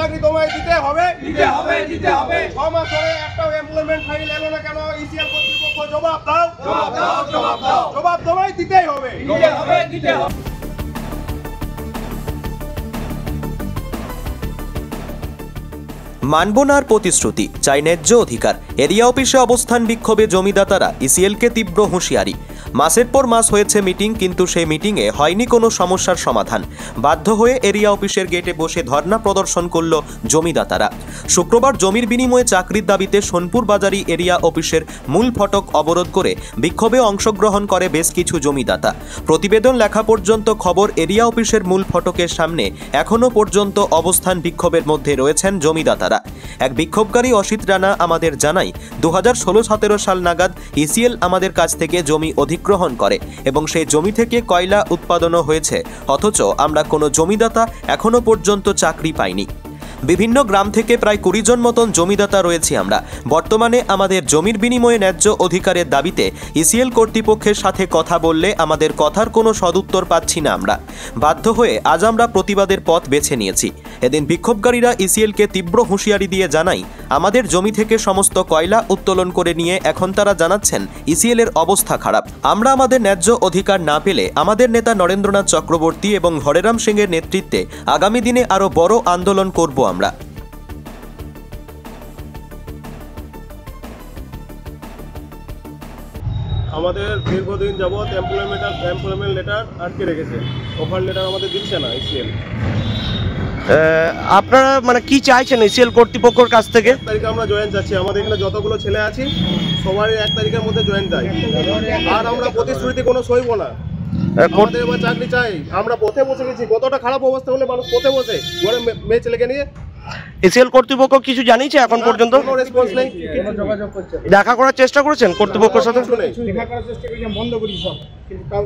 চাকরি তোমায় দিতে হবে, দিতে হবে, দিতে হবে। 6 মাস ধরে একটা এমপ্লয়মেন্ট ফাইল এলো না কেন? ইসিএল কর্তৃপক্ষ জবাব দাও, জবাব দাও, জবাব দাও। জবাব তোমায় দিতেই হবে, দিতে হবে, দিতে হবে। মানব না আর প্রতিশ্রুতি, চাই ন্যায্য অধিকার। এরিয়া অফিসে অবস্থান বিক্ষোভে জমিদাতারা, ইসিএলকে তীব্র হুঁশিয়ারি। মাসের পর মাস হয়েছে মিটিং, কিন্তু সেই মিটিংয়ে হয়নি কোনো সমস্যার সমাধান। বাধ্য হয়ে এরিয়া অফিসের গেটে বসে ধর্ণা প্রদর্শন করল জমিদাতারা। শুক্রবার জমির বিনিময়ে চাকরির দাবিতে সোনপুর বাজারি এরিয়া অফিসের মূল ফটক অবরোধ করে বিক্ষোভে অংশগ্রহণ করে বেশ কিছু জমিদাতা। প্রতিবেদন লেখা পর্যন্ত খবর, এরিয়া অফিসের মূল ফটকের সামনে এখনও পর্যন্ত অবস্থান বিক্ষোভের মধ্যে রয়েছেন জমিদাতারা। এক বিক্ষোভকারী অসিত রানা আমাদের জানায়, 2016-17 সাল নাগাদ ইসিএল আমাদের কাছ থেকে জমি অধিগ্রহণ করে এবং সেই জমি থেকে কয়লা উৎপাদনও হয়েছে, অথচ আমরা কোনো জমিদাতা এখনও পর্যন্ত চাকরি পাইনি। বিভিন্ন গ্রাম থেকে প্রায় 20 জন মতন জমিদাতা রয়েছি আমরা। বর্তমানে আমাদের জমির বিনিময়ে ন্যায্য অধিকারের দাবিতে ইসিএল কর্তৃপক্ষের সাথে কথা বললে আমাদের কথার কোনো সদুত্তর পাচ্ছি না আমরা। বাধ্য হয়ে আজ আমরা প্রতিবাদের পথ বেছে নিয়েছি। এদিন বিক্ষোভকারীরা ইসিএলকে তীব্র হুঁশিয়ারি দিয়ে জানায়, আমাদের জমি থেকে সমস্ত কয়লা উত্তোলন করে নিয়ে এখন তারা জানাচ্ছেন ইসিএলের অবস্থা খারাপ। আমরা আমাদের ন্যায্য অধিকার না পেলে আমাদের নেতা নরেন্দ্রনাথ চক্রবর্তী এবং হরেরাম সিংয়ের নেতৃত্বে আগামী দিনে আরও বড় আন্দোলন করব আমরা। আমাদের দীর্ঘদিন যাবৎ এমপ্লয়মেন্ট লেটার আটকে রেখেছে, অফার লেটার আমাদের দিচ্ছে না ইসিএল। আপনারা মানে কি চাইছেন ইসিএল কর্তৃপক্ষের কাছ থেকে? 1 তারিখে আমরা জয়েন চাচ্ছি। আমাদের এখানে যতগুলো ছেলে আছি সবারই 1 তারিখের মধ্যে জয়েন চাই, আর আমরা প্রতিশ্রুতি কোনো সইব না। আমাদের এবার চাকরি চাই। আমরা পথে বসে গেছি। কতটা খারাপ অবস্থা হলে মানুষ পথে বসে ঘরে মেয়ে ছেলেকে নিয়ে। ইসিএল কর্তৃপক্ষ কিছু জানিয়েছে এখন পর্যন্ত? কোনো রেসপন্স নেই। দেখা করার চেষ্টা করেছেন কর্তৃপক্ষের সাথে? দেখা করার চেষ্টা করেছি, বন্ধ করি সব, কিন্তু তাও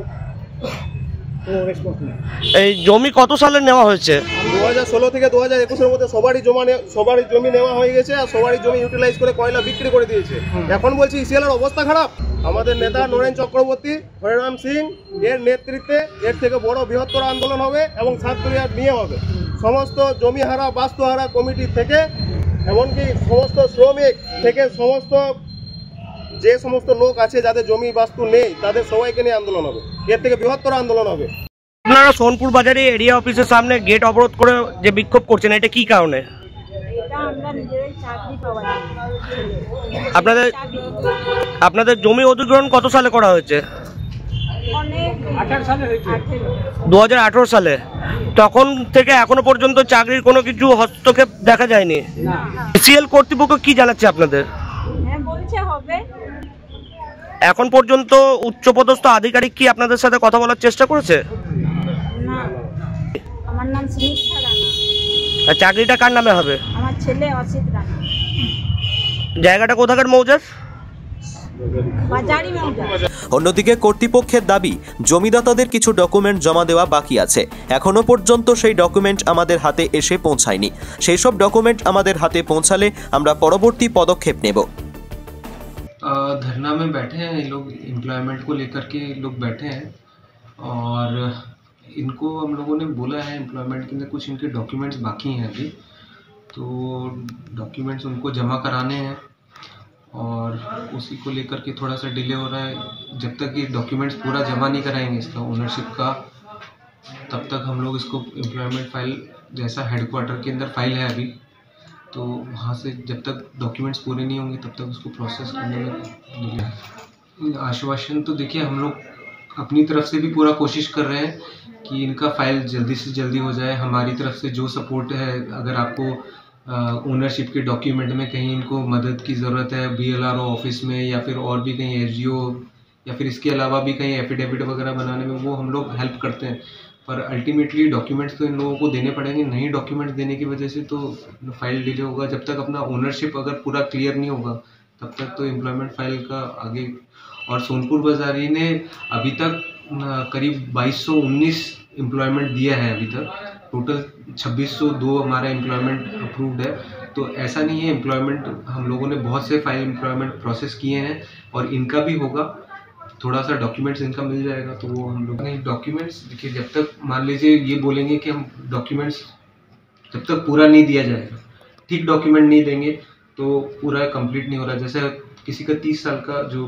কোনো রেসপন্স নেই। এই জমি কত সালে নেওয়া হয়েছে? 2016 থেকে 2021-এর মধ্যে সবারই জমি নেওয়া হয়ে গেছে, আর সবারই জমি ইউটিলাইজ করে কয়লা বিক্রি করে দিয়েছে। এখন বলছি ইসিএলের অবস্থা খারাপ। আমাদের নেতা নরেন চক্রবর্তী, হরিরাম সিং এর নেতৃত্বে এর থেকে বড় বৃহত্তর আন্দোলন হবে এবং 7 তারিখ নিয়ে হবে। সমস্ত জমিহারা বাস্তুহারা কমিটি থেকে, এমনকি সমস্ত শ্রমিক থেকে, যে সমস্ত লোক আছে যাদের জমি বাস্তু নেই, তাদের সবাইকে নিয়ে আন্দোলন হবে। এর থেকে বৃহত্তর আন্দোলন হবে। আপনারা সোনপুর বাজারে এরিয়া অফিসের সামনে গেট অবরোধ করে যে বিক্ষোভ করছেন, এটা কি কারণে? আপনাদের জমি অধিগ্রহণ কত সালে করা হয়েছে? 2018 সালে। তখন থেকে এখনো পর্যন্ত চাকরির কোনো কিছু হস্তক্ষেপ দেখা যায়নি। ইসিএল কর্তৃপক্ষ কি জানাচ্ছে আপনাদের? এখন পর্যন্ত উচ্চপদস্থ আধিকারিক কি আপনাদের সাথে কথা বলার চেষ্টা করেছে? আমার নাম স্মিতা রানা। চাকরিটা কার নামে হবে? আমার ছেলে অসিত রানা। জায়গাটা কোথাকার মৌজার? বাজারি মৌজা। অন্যদিকে কর্তৃপক্ষের দাবি, জমিদাতাদের কিছু ডকুমেন্ট জমা দেওয়া বাকি আছে। এখনো পর্যন্ত সেই ডকুমেন্ট আমাদের হাতে এসে পৌঁছায়নি। সেই সব ডকুমেন্ট আমাদের হাতে পৌঁছালে আমরা পরবর্তী পদক্ষেপ নেব। धरना में बैठे हैं ये लोग, एम्प्लॉयमेंट को लेकर के लोग बैठे हैं और इनको हम लोगों ने बोला है एम्प्लॉयमेंट के अंदर कुछ इनके डॉक्यूमेंट्स बाकी हैं अभी, तो डॉक्यूमेंट्स उनको जमा कराने हैं और उसी को लेकर के थोड़ा सा डिले हो रहा है। जब तक ये डॉक्यूमेंट्स पूरा जमा नहीं कराएंगे इसका ओनरशिप का, तब तक हम लोग इसको एम्प्लॉयमेंट फाइल, जैसा हेडक्वार्टर के अंदर फाइल है अभी, तो वहाँ से जब तक डॉक्यूमेंट्स पूरे नहीं होंगे तब तक उसको प्रोसेस करने में डिले है। आश्वासन तो देखिए हम लोग अपनी तरफ से भी पूरा कोशिश कर रहे हैं कि इनका फाइल जल्दी से जल्दी हो जाए। हमारी तरफ से जो सपोर्ट है, अगर आपको ओनरशिप के डॉक्यूमेंट में कहीं इनको मदद की ज़रूरत है BLRO ऑफिस में, या फिर और भी कहीं SGO, या फिर इसके अलावा भी कहीं एफिडेविट वगैरह बनाने में, वो हम लोग हेल्प करते हैं। पर अल्टीमेटली डॉक्यूमेंट्स तो इन लोगों को देने पड़ेंगे। नहीं डॉक्यूमेंट्स देने की वजह से तो फाइल डिले होगा। जब तक अपना ओनरशिप अगर पूरा क्लियर नहीं होगा तब तक तो एम्प्लॉयमेंट फाइल का आगे। और सोनपुर बाजारी ने अभी तक करीब 2219 एम्प्लॉयमेंट दिया है अभी तक। टोटल 2602 हमारा एम्प्लॉयमेंट अप्रूव्ड है। तो ऐसा नहीं है, एम्प्लॉयमेंट हम लोगों ने बहुत से फाइल एम्प्लॉयमेंट प्रोसेस किए हैं और इनका भी होगा। थोड़ा सा डॉक्यूमेंट्स इनका मिल जाएगा तो वो हम लोग नहीं। डॉक्यूमेंट्स देखिए, जब तक मान लीजिए ये बोलेंगे कि हम डॉक्यूमेंट्स जब तक पूरा नहीं दिया जाएगा, ठीक डॉक्यूमेंट नहीं देंगे तो पूरा कंप्लीट नहीं हो रहा। जैसे किसी का 30 साल का जो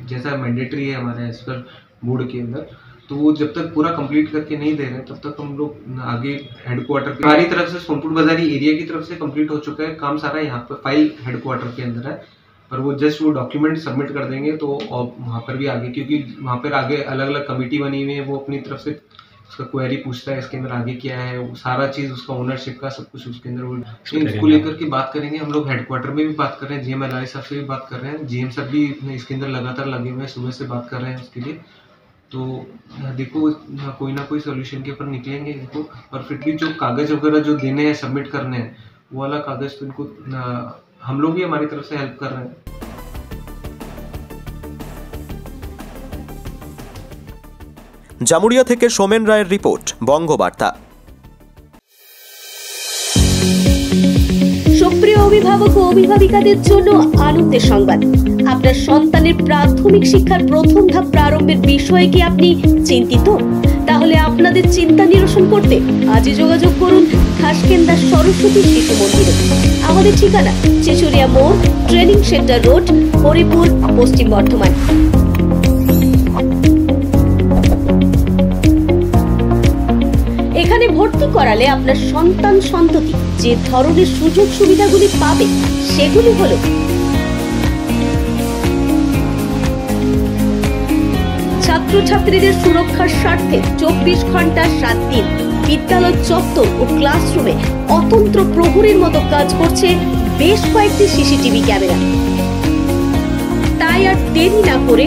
जैसा मैंडेटरी है हमारे एज पर बोर्ड के अंदर, तो वो जब तक पूरा कंप्लीट करके नहीं दे रहे तब तक हम लोग आगे हेडक्वार्टर हमारी तरफ से सोनपुर बाजारी एरिया की तरफ से कंप्लीट हो चुका है काम सारा। यहाँ पर फाइल हेडक्वार्टर के अंदर है, पर वो जस्ट वो डॉक्यूमेंट सबमिट कर देंगे तो और वहाँ पर भी आगे, क्योंकि वहाँ पर आगे अलग अलग कमेटी बनी हुई है, वो अपनी तरफ से उसका क्वेरी पूछता है इसके अंदर आगे क्या है, वो सारा चीज़ उसका ओनरशिप का सब कुछ उसके अंदर वो इसको लेकर के बात करेंगे। हम लोग हेडक्वार्टर में भी बात कर रहे हैं, GM LRI साहब से भी बात कर रहे हैं, GM साहब भी इसके अंदर लगातार लगे हुए हैं, सुबह से बात कर रहे हैं उसके लिए। तो देखो कोई ना कोई सोल्यूशन के ऊपर निकलेंगे इनको, और फिर भी जो कागज़ वगैरह जो देने हैं सबमिट करने हैं वो वाला कागज़ तो इनको हम लोग भी हमारी तरफ से हेल्प कर रहे हैं। জামুরিয়া থেকে সোমেন রায়ের রিপোর্ট, বঙ্গবার্তা। সুপ্রিয় অভিভাবক ও অভিভাবিকাদের জন্য আনন্দের সংবাদ, আপনার সন্তানের প্রাথমিক শিক্ষার প্রথম ধাপ প্রারম্ভের বিষয়ে কি আপনি চিন্তিত? তাহলে আপনাদের চিন্তা নিরসন করতে আজই যোগাযোগ করুন খাসকেন্দা সরস্বতী শিশু মন্দিরে। আমাদের ঠিকানা চিচুরিয়া মোড়, ট্রেনিং সেন্টার রোড, হরিপুর, পশ্চিম বর্ধমান। এখানে ভর্তি করালে আপনার সন্তান সন্ততি যে ধরনের সুযোগ সুবিধাগুলি পাবে সেগুলি হলো ছাত্রছাত্রীদের সুরক্ষার স্বার্থে 24 ঘন্টা 7 দিন বিদ্যালয় চত্বর ও ক্লাসরুমে অতন্ত্র প্রহরীর মতো কাজ করছে বেশ কয়েকটি সিসিটিভি ক্যামেরা। তাই আর দেরি না করে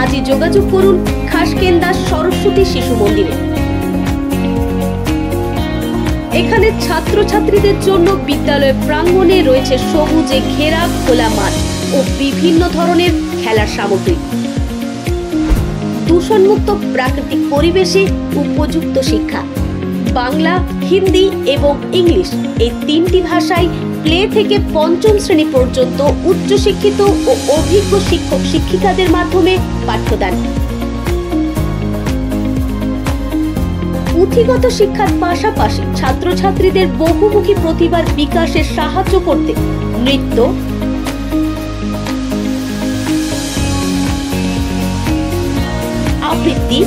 আজই যোগাযোগ করুন খাসকেন্দা সরস্বতী শিশু মন্দিরে। এখানে ছাত্রছাত্রীদের জন্য বিদ্যালয়ের প্রাঙ্গণে রয়েছে সবুজে ঘেরা খোলা মাঠ ও বিভিন্ন ধরনের খেলার সামগ্রী, দূষণমুক্ত প্রাকৃতিক পরিবেশে উপযুক্ত শিক্ষা, বাংলা, হিন্দি এবং ইংলিশ এই 3টি ভাষায় প্লে থেকে 5ম শ্রেণী পর্যন্ত উচ্চশিক্ষিত ও অভিজ্ঞ শিক্ষক শিক্ষিকাদের মাধ্যমে পাঠ্যদান। পুঁথিগত শিক্ষার পাশাপাশি ছাত্রছাত্রীদের বহুমুখী প্রতিভার বিকাশে সাহায্য করতে নৃত্য, আবৃত্তি,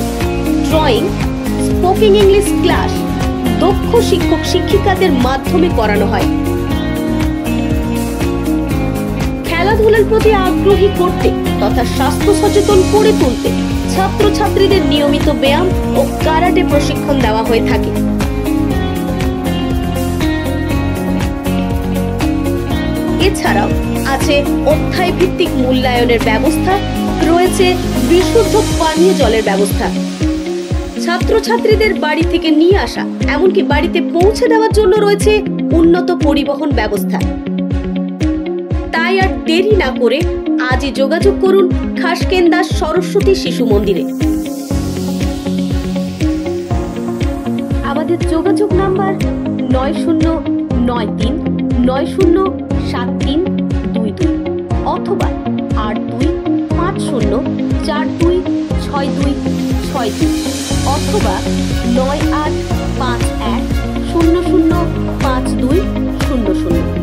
ড্রয়িং, স্পোকেন ইংলিশ ক্লাস দক্ষ শিক্ষক শিক্ষিকাদের মাধ্যমে করানো হয়। খেলাধুলার প্রতি আগ্রহী করতে তথা স্বাস্থ্য সচেতন করে তুলতে ছাত্রছাত্রীদের নিয়মিত ব্যায়াম ও কারাটে প্রশিক্ষণ দেওয়া হয়ে থাকে। এছাড়াও আছে অধ্যায় ভিত্তিক মূল্যায়নের ব্যবস্থা, রয়েছে বিশুদ্ধ পানীয় জলের ব্যবস্থা। ছাত্রছাত্রীদের বাড়ি থেকে নিয়ে আসা এমনকি বাড়িতে পৌঁছে দেওয়ার জন্য রয়েছে উন্নত পরিবহন ব্যবস্থা। তাই আর দেরি না করে আজই যোগাযোগ করুন খাসকেন্দা সরস্বতী শিশু মন্দিরে। আমাদের যোগাযোগ নাম্বার 9093907322 অথবা 8250426262 অথবা 9851005200।